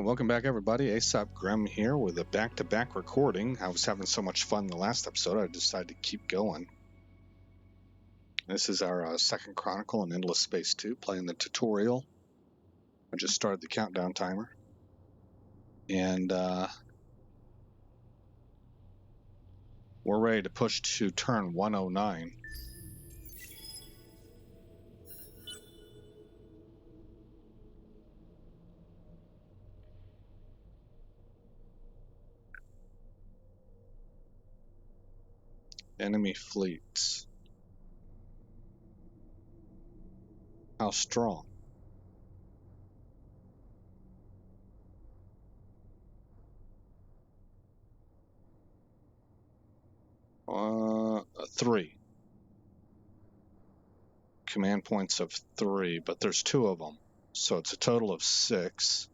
welcome back everybody. Aesop Grimm here with a back-to-back recording. I was having so much fun the last episode, I decided to keep going. This is our second Chronicle in Endless Space 2, playing the tutorial. I just started the countdown timer. And we're ready to push to turn 109. Enemy fleets. How strong? Three. Command points of 3, but there's 2 of them. So it's a total of 6.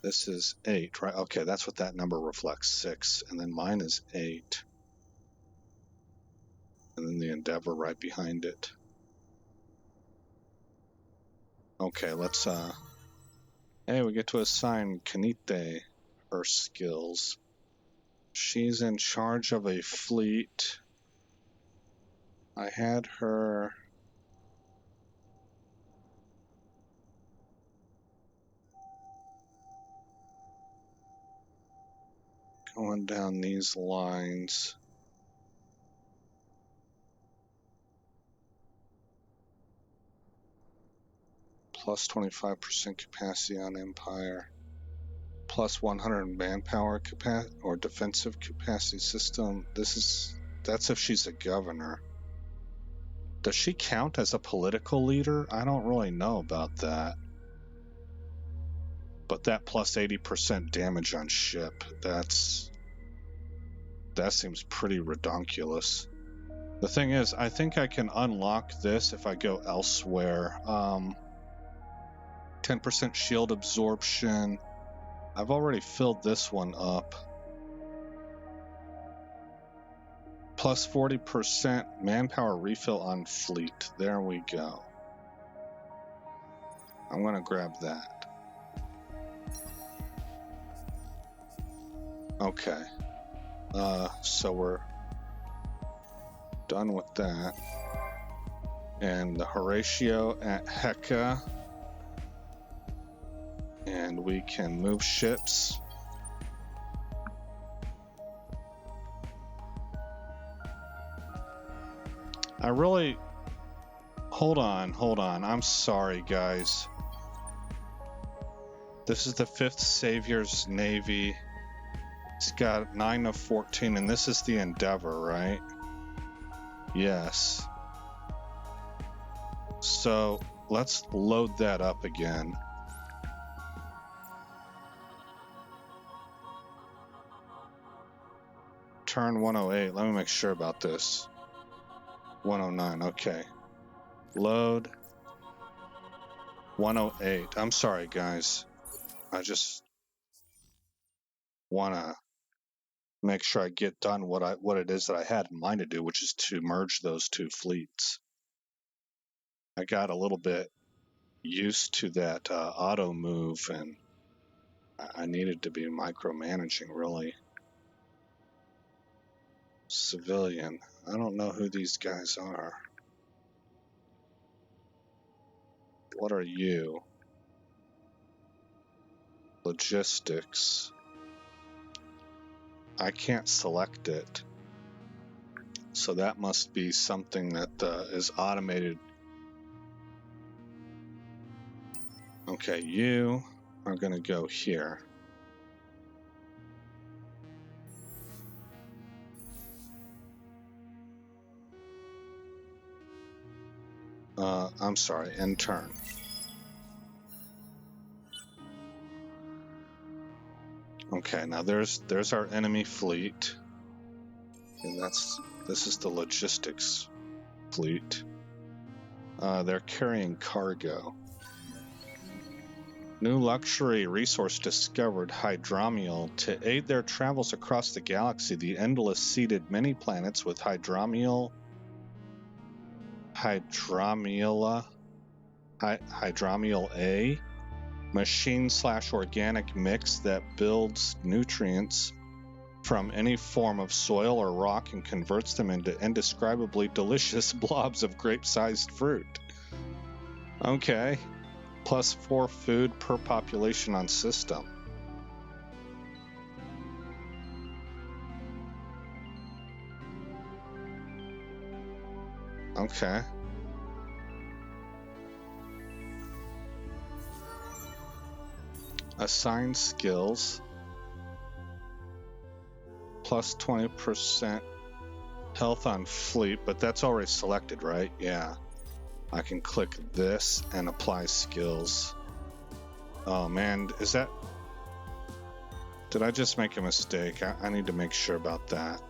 This is 8, right? Okay, that's what that number reflects, 6. And then mine is 8. And then the Endeavor right behind it. Okay, let's, hey, we get to assign Kanite her skills. She's in charge of a fleet. I had her... going down these lines. Plus 25% capacity on Empire. Plus 100 manpower capacity or defensive capacity system. That's if she's a governor. Does she count as a political leader? I don't really know about that. But that plus 80% damage on ship, that seems pretty redonkulous. The thing is, I think I can unlock this if I go elsewhere. 10% shield absorption. I've already filled this one up. Plus 40% manpower refill on fleet. There we go. I'm going to grab that. Okay. So we're done with that. And the Horatio at Heka. And we can move ships. I really... Hold on. I'm sorry, guys. This is the 5th Savior's Navy. It's got 9 of 14, and this is the Endeavor, right? Yes. So, let's load that up again. Turn 108. Let me make sure about this. 109. Okay. Load. 108. I'm sorry, guys. I just want to make sure I get done what it is that I had in mind to do, which is to merge those 2 fleets. I got a little bit used to that auto move, and I needed to be micromanaging, really. Civilian. I don't know who these guys are. What are you? Logistics. I can't select it. So that must be something that is automated. Okay, you are going to go here. I'm sorry, intern. Okay, now there's our enemy fleet. And this is the logistics fleet. They're carrying cargo. New luxury resource discovered, hydromiel. To aid their travels across the galaxy, the Endless seeded many planets with hydromiel A machine/organic mix that builds nutrients from any form of soil or rock and converts them into indescribably delicious blobs of grape-sized fruit. Okay. +4 food per population on system. Okay. Assign skills. +20% health on fleet, but that's already selected, right? Yeah. I can click this and apply skills. Oh man, is that... Did I just make a mistake? I need to make sure about that.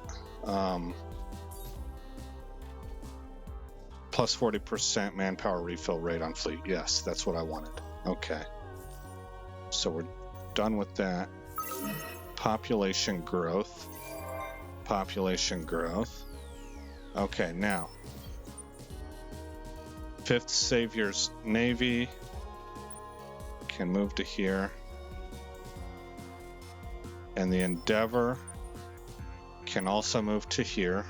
+40% manpower refill rate on fleet. Yes, that's what I wanted. Okay. So we're done with that. Population growth. Population growth. Okay, now. 5th Savior's Navy can move to here. And the Endeavor can also move to here.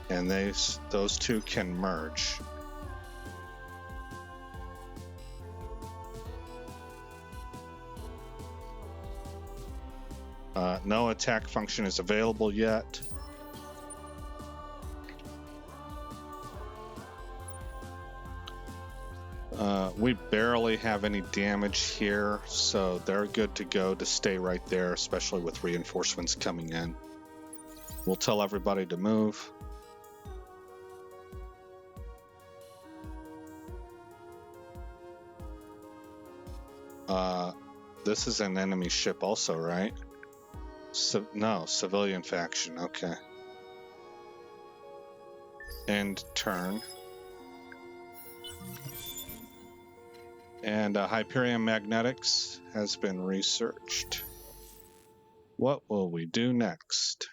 And those two can merge. No attack function is available yet. We barely have any damage here, so they're good to go to stay right there, especially with reinforcements coming in. We'll tell everybody to move. This is an enemy ship also, right? No, civilian faction, okay. End turn. And Hyperion Magnetics has been researched. What will we do next?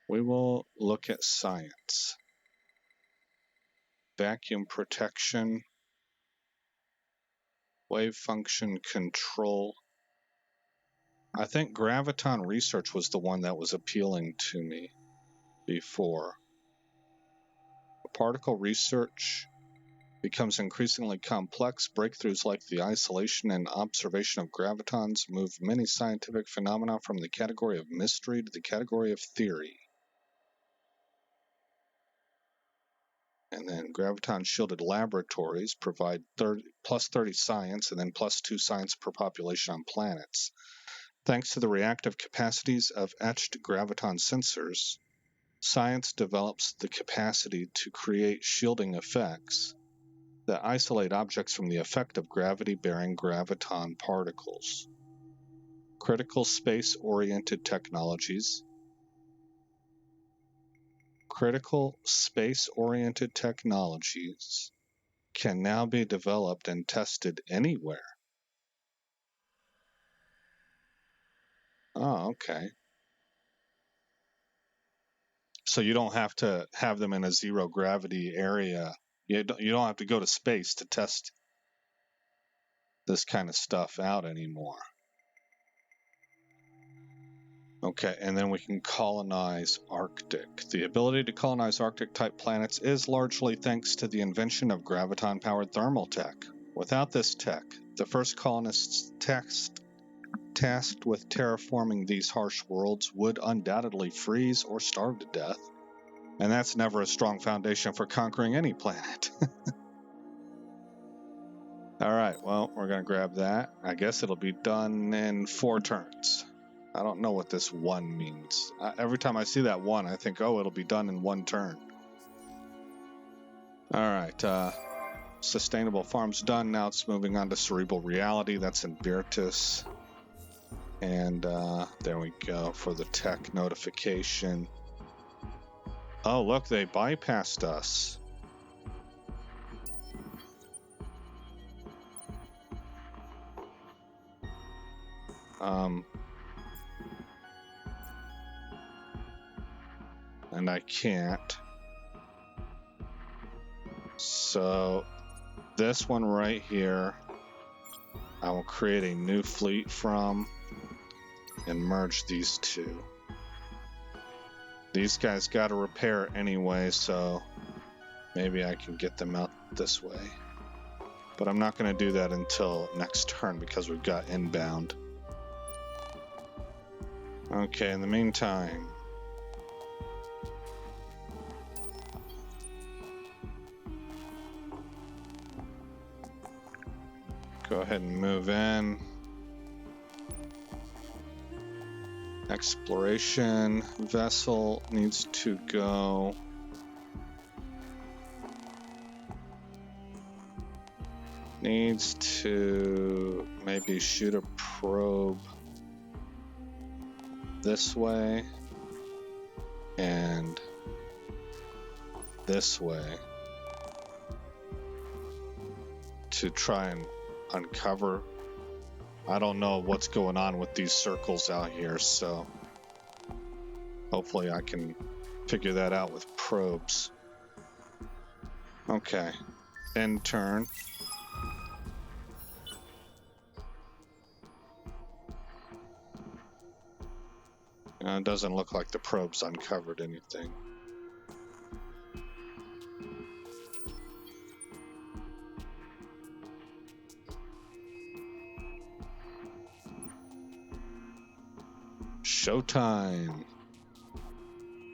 We will look at science. Vacuum protection. Wave function control. I think graviton research was the one that was appealing to me before. Particle research becomes increasingly complex. Breakthroughs like the isolation and observation of gravitons move many scientific phenomena from the category of mystery to the category of theory. And then graviton-shielded laboratories provide +30 science and then +2 science per population on planets. Thanks to the reactive capacities of etched graviton sensors, science develops the capacity to create shielding effects that isolate objects from the effect of gravity-bearing graviton particles. Critical space-oriented technologies can now be developed and tested anywhere. Oh, okay. So you don't have to have them in a zero gravity area. You don't have to go to space to test this kind of stuff out anymore. Okay, and then we can colonize Arctic. The ability to colonize Arctic-type planets is largely thanks to the invention of graviton-powered thermal tech. Without this tech, the first colonists tasked with terraforming these harsh worlds would undoubtedly freeze or starve to death. And that's never a strong foundation for conquering any planet. Alright, well, we're going to grab that. I guess it'll be done in 4 turns. I don't know what this 1 means. Every time I see that 1, I think, oh, it'll be done in 1 turn. Alright, sustainable farm's done. Now it's moving on to cerebral reality. That's in Virtus. And there we go for the tech notification. Oh, look, they bypassed us. and I can't. So this one right here, I will create a new fleet from and merge these two. These guys got to repair anyway, so maybe I can get them out this way. But I'm not going to do that until next turn because we've got inbound. Okay, in the meantime, go ahead and move in. Exploration vessel needs to go. Needs to maybe shoot a probe this way and this way to try and uncover. I don't know what's going on with these circles out here, so hopefully I can figure that out with probes. Okay, end turn. It doesn't look like the probes uncovered anything. Showtime.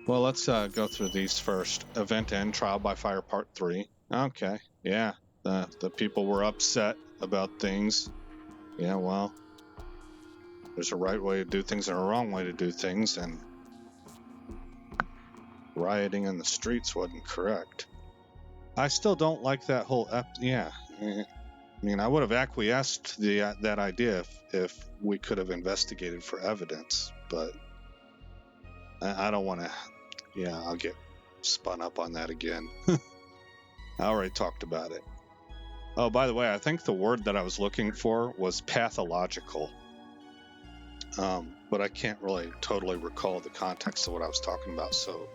Well, let's go through these first. Event End, Trial by Fire Part 3. Okay, yeah, the people were upset about things. Yeah, well, there's a right way to do things and a wrong way to do things, and rioting in the streets wasn't correct. I still don't like that whole yeah. I mean, I would have acquiesced that idea if we could have investigated for evidence, but I don't want to. Yeah, I'll get spun up on that again. I already talked about it. Oh, by the way, I think the word that I was looking for was pathological. But I can't really totally recall the context of what I was talking about. So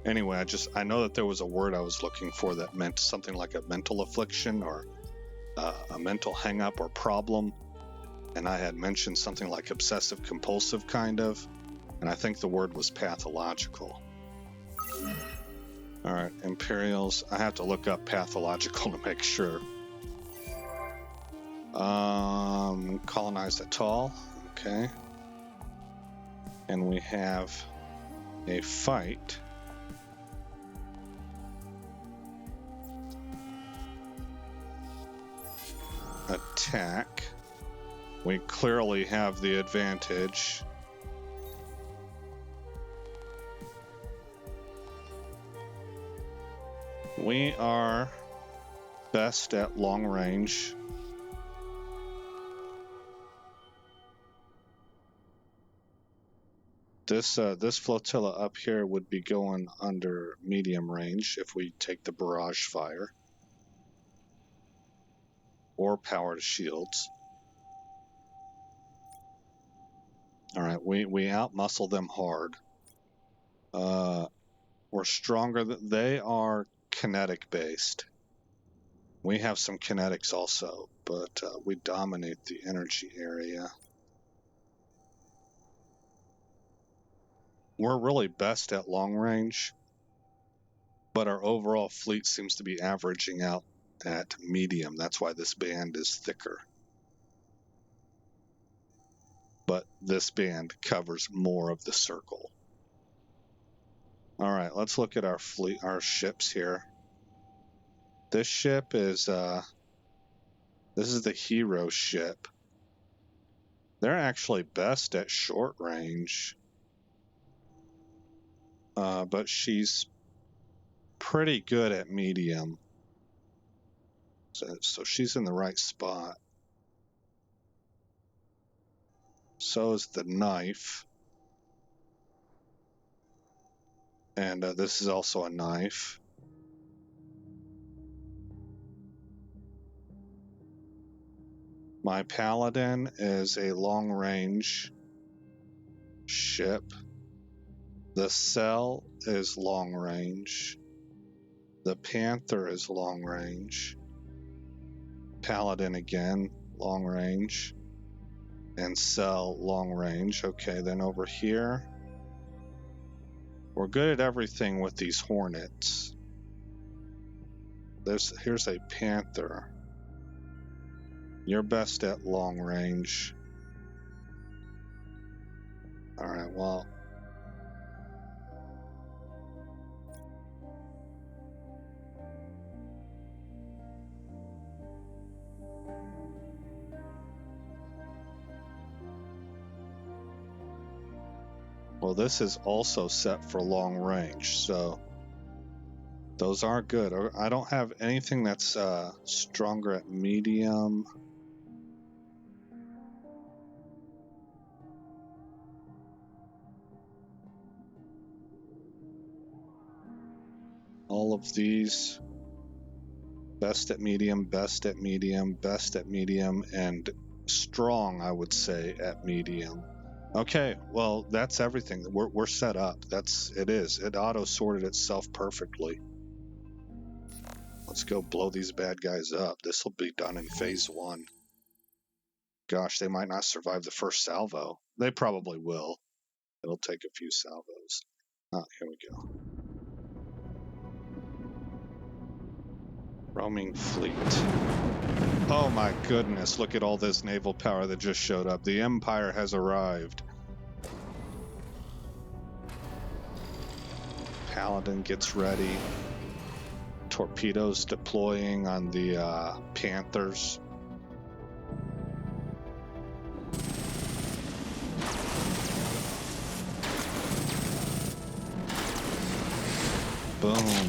anyway, I know that there was a word I was looking for that meant something like a mental affliction or a mental hang-up or problem. And I had mentioned something like obsessive compulsive kind of. And I think the word was pathological. All right, Imperials. I have to look up pathological to make sure. Colonized atoll. Okay. And we have a fight. Attack. We clearly have the advantage. We are best at long range. This flotilla up here would be going under medium range if we take the barrage fire or powered shields. All right, we outmuscle them hard. We're stronger. They are kinetic based. We have some kinetics also, but we dominate the energy area. We're really best at long range, but our overall fleet seems to be averaging out at medium. That's why this band is thicker. But this band covers more of the circle. All right, let's look at our fleet, our ships here. This ship is this is the hero ship. They're actually best at short range, but she's pretty good at medium. So she's in the right spot. So is the knife. And this is also a knife. My paladin is a long-range ship. The Cell is long range. The Panther is long range. Paladin again, long range. And Cell, long range. Okay, then over here, we're good at everything with these Hornets. Here's a Panther. You're best at long range. Alright, well. Well, this is also set for long range, so those aren't good. I don't have anything that's stronger at medium. All of these, best at medium, best at medium, best at medium, and strong, I would say, at medium. Okay, well, that's everything. We're set up. It auto-sorted itself perfectly. Let's go blow these bad guys up. This will be done in phase 1. Gosh, they might not survive the first salvo. They probably will. It'll take a few salvos. Here we go. Roaming fleet. Oh my goodness, look at all this naval power that just showed up. The Empire has arrived. Paladin gets ready. Torpedoes deploying on the Panthers. Boom.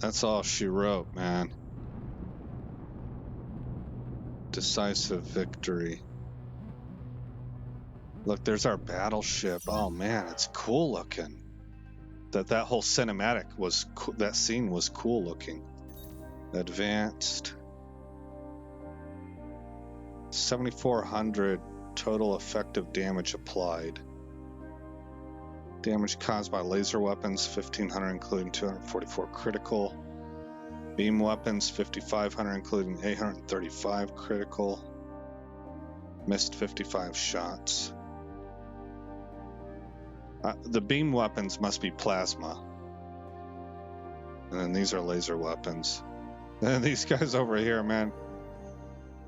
That's all she wrote, man. Decisive victory. Look, there's our battleship. Oh man, it's cool looking. That whole cinematic was that scene was cool looking. Advanced. 7,400 total effective damage applied. Damage caused by laser weapons, 1,500 including 244 critical. Beam weapons, 5,500 including 835 critical. Missed 55 shots. The beam weapons must be plasma. And then these are laser weapons. And these guys over here, man.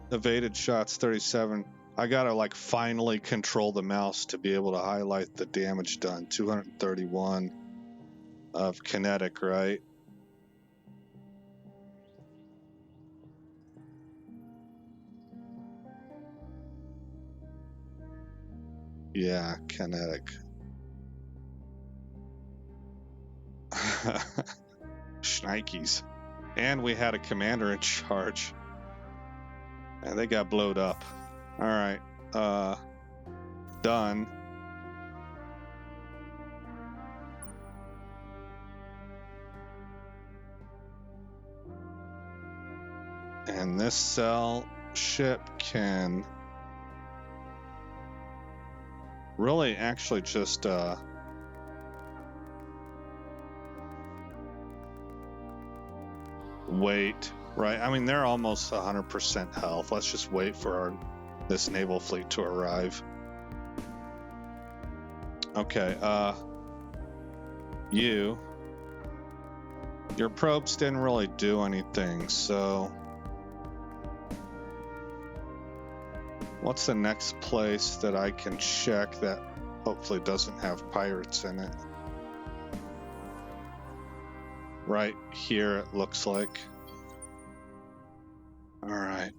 Evaded shots, 37. I gotta finally control the mouse to be able to highlight the damage done. 231 of kinetic, right? Yeah, kinetic. Shnikes. And we had a commander in charge. And they got blowed up. Alright. Done. And this cell ship can really actually just wait, right? I mean, they're almost 100% health. Let's just wait for this naval fleet to arrive. Okay, your probes didn't really do anything, so what's the next place that I can check that hopefully doesn't have pirates in it? Right here, it looks like. All right.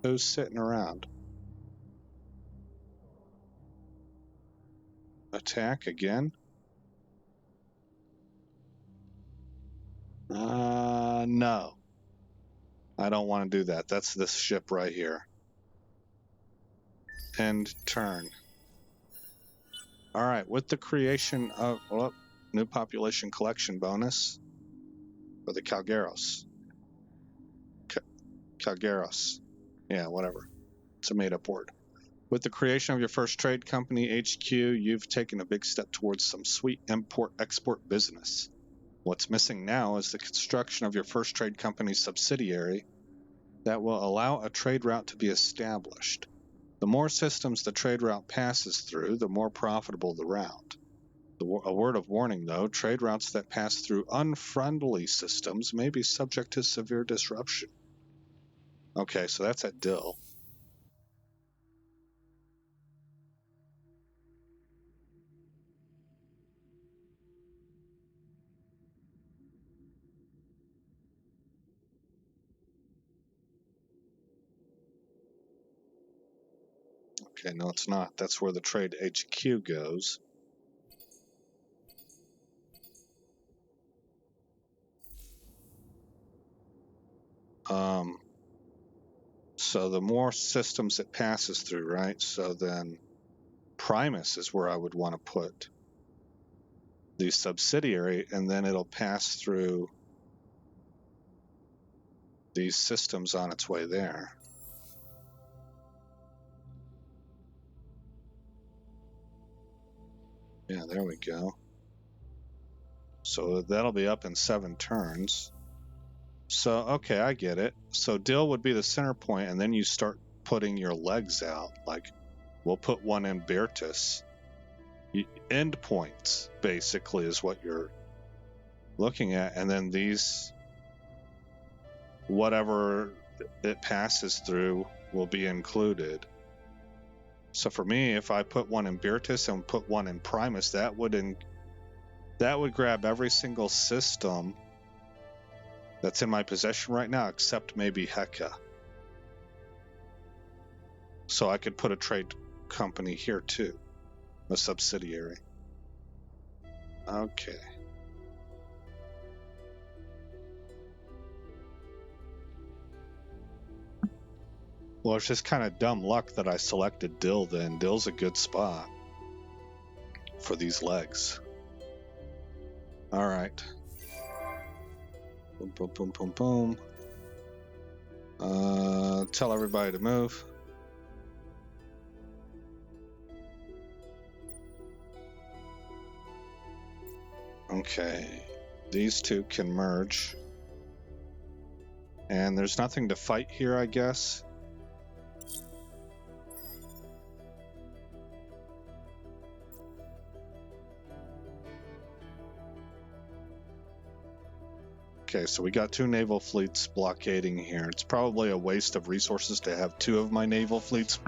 Who's sitting around? Attack again? No. I don't want to do that. That's this ship right here. End turn. All right, with the creation of... Well, New population collection bonus for the Calgeros. Calgeros. Yeah, whatever. It's a made-up word. With the creation of your first trade company, HQ, you've taken a big step towards some sweet import-export business. What's missing now is the construction of your first trade company subsidiary that will allow a trade route to be established. The more systems the trade route passes through, the more profitable the route. A word of warning, though, trade routes that pass through unfriendly systems may be subject to severe disruption. Okay, so that's at Dill. Okay, no, it's not. That's where the trade HQ goes. So the more systems it passes through, right? So then Primus is where I would want to put the subsidiary, and then it'll pass through these systems on its way there. Yeah, there we go. So that'll be up in 7 turns. So, okay, I get it. So Dill would be the center point, and then you start putting your legs out. Like, we'll put one in Beertus. End points, basically, is what you're looking at. And then these, whatever it passes through, will be included. So for me, if I put one in Beertus and put one in Primus, that would grab every single system that's in my possession right now, except maybe Heka. So I could put a trade company here too, a subsidiary. Okay. Well, it's just kind of dumb luck that I selected Dill then. Dill's a good spot for these legs. All right. Boom, boom, boom, boom, boom. Tell everybody to move. Okay. These two can merge. And there's nothing to fight here, I guess. Okay, so we got 2 naval fleets blockading here. It's probably a waste of resources to have 2 of my naval fleets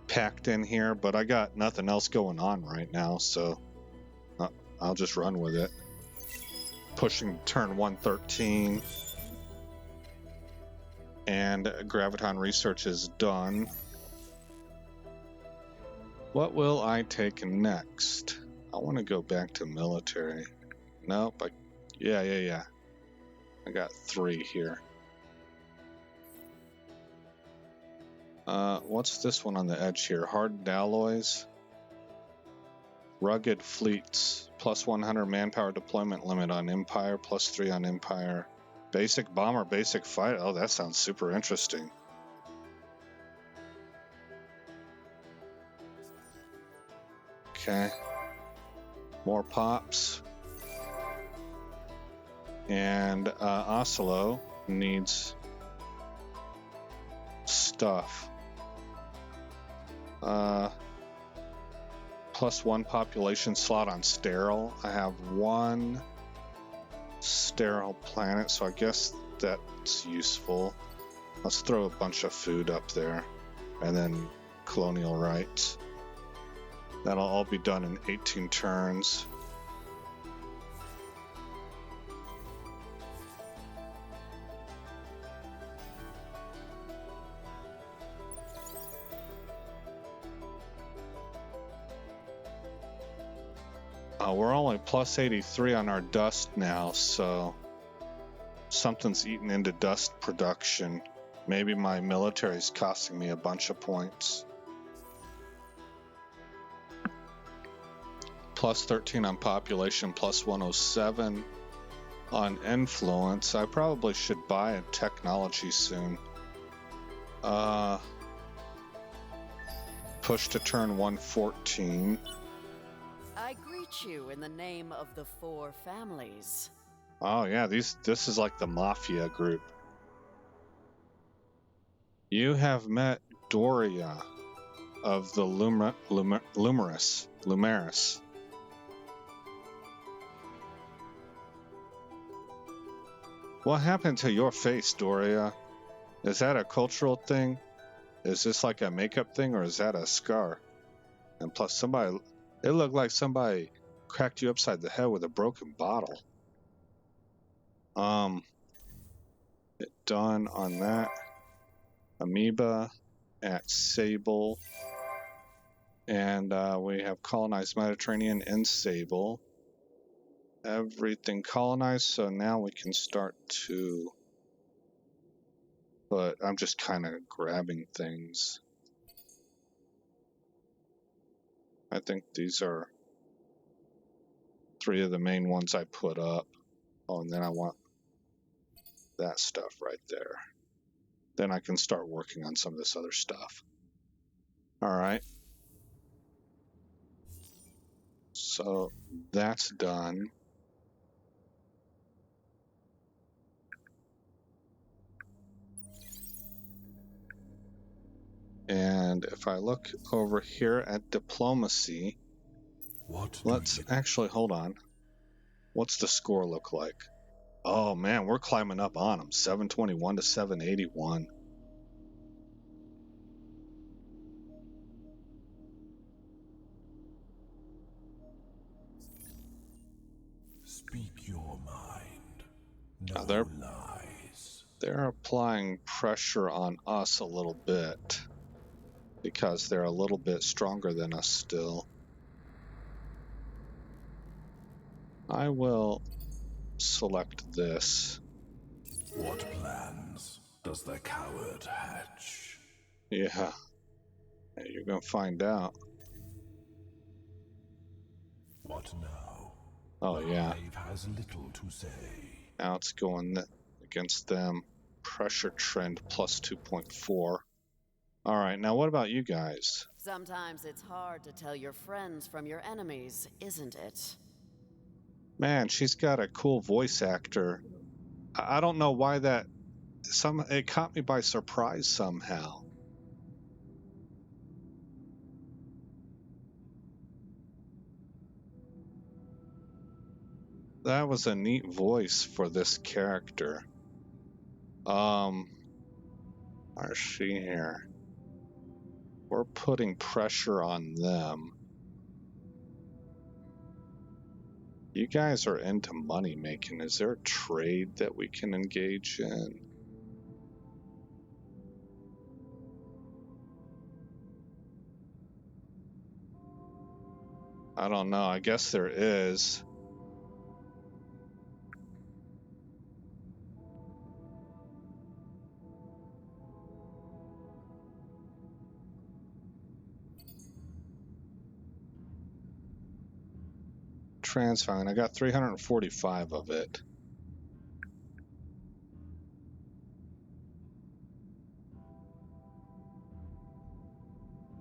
packed in here, but I got nothing else going on right now, so I'll just run with it. Pushing turn 113. And Graviton Research is done. What will I take next? I want to go back to military. Nope. Yeah. I got 3 here. What's this one on the edge here? Hardened alloys. Rugged fleets. Plus 100 manpower deployment limit on Empire. Plus 3 on Empire. Basic bomber, basic fight. Oh, that sounds super interesting. Okay. More pops. And Oslo needs stuff. Plus 1 population slot on sterile. I have 1 sterile planet, so I guess that's useful. Let's throw a bunch of food up there, and then colonial rights. That'll all be done in 18 turns. We're only plus 83 on our dust now, so something's eating into dust production. Maybe my military's costing me a bunch of points. plus 13 on population, plus 107 on influence. I probably should buy a technology soon. Push to turn 114. I greet you in the name of the four families. Oh yeah, this is like the mafia group. You have met Doria of the Lumeris. What happened to your face, Doria? Is that a cultural thing? Is this like a makeup thing, or is that a scar? And plus, it looked like somebody cracked you upside the head with a broken bottle. Done on that. Amoeba at Sable. And we have colonized Mediterranean in Sable. Everything colonized, so now we can start to... But I'm just kind of grabbing things. I think these are 3 of the main ones I put up. Oh, and then I want that stuff right there. Then I can start working on some of this other stuff. All right. So that's done. And if I look over here at diplomacy, let's actually, hold on. What's the score look like? Oh man, we're climbing up on them. 721 to 781. Speak your mind. Now No lies. They're applying pressure on us a little bit because they're a little bit stronger than us still. I will select this. What plans does the coward hatch? Yeah, you're gonna find out. What now? Oh yeah. The hive has little to say. Now it's going against them. Pressure trend plus 2.4. All right, now what about you guys? Sometimes it's hard to tell your friends from your enemies, isn't it? Man, she's got a cool voice actor. I don't know why that... It caught me by surprise somehow. That was a neat voice for this character. Where's she here? We're putting pressure on them. You guys are into money making. Is there a trade that we can engage in? I don't know. I guess there is. Transfine. I got 345 of it.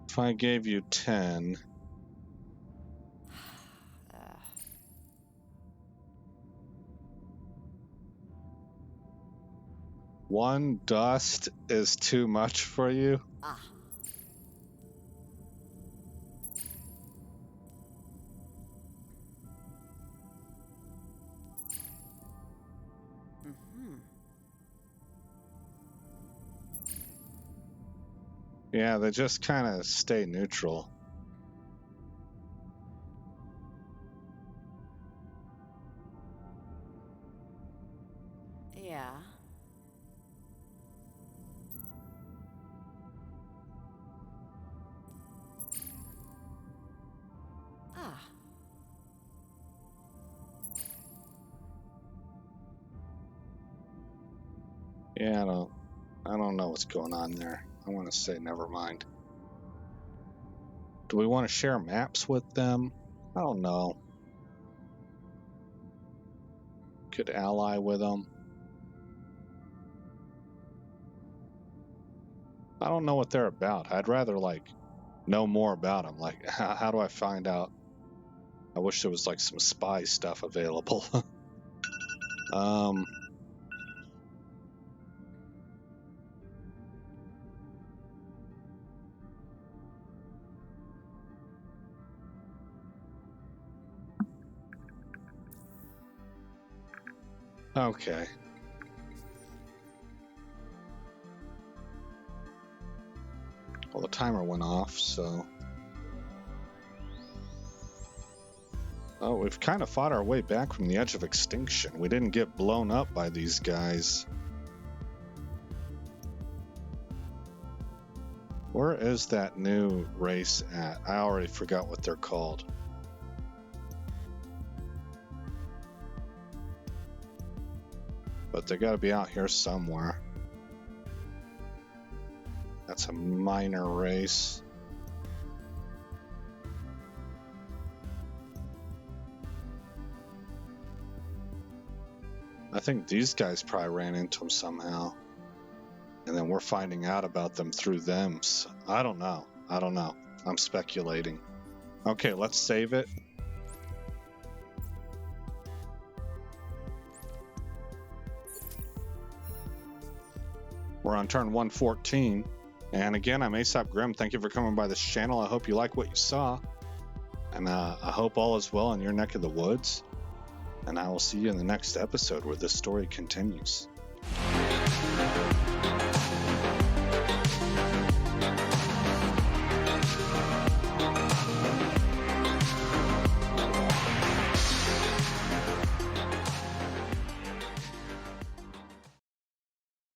If I gave you 10... One dust is too much for you? Ah. Yeah, they just kind of stay neutral. Yeah. Ah. Yeah, I don't know what's going on there. I want to say never mind. Do we want to share maps with them? I don't know. Could ally with them. I don't know what they're about. I'd rather, like, know more about them. Like, how do I find out? I wish there was, like, some spy stuff available. Okay. Well, the timer went off, so... Oh, we've kind of fought our way back from the edge of extinction. We didn't get blown up by these guys. Where is that new race at? I already forgot what they're called. But they gotta be out here somewhere. That's a minor race. I think these guys probably ran into them somehow. And then we're finding out about them through them. So I don't know. I'm speculating. Okay, let's save it. We're on turn 114. And again, I'm Aesop Grimm. Thank you for coming by this channel. I hope you like what you saw. And I hope all is well in your neck of the woods. And I will see you in the next episode where this story continues.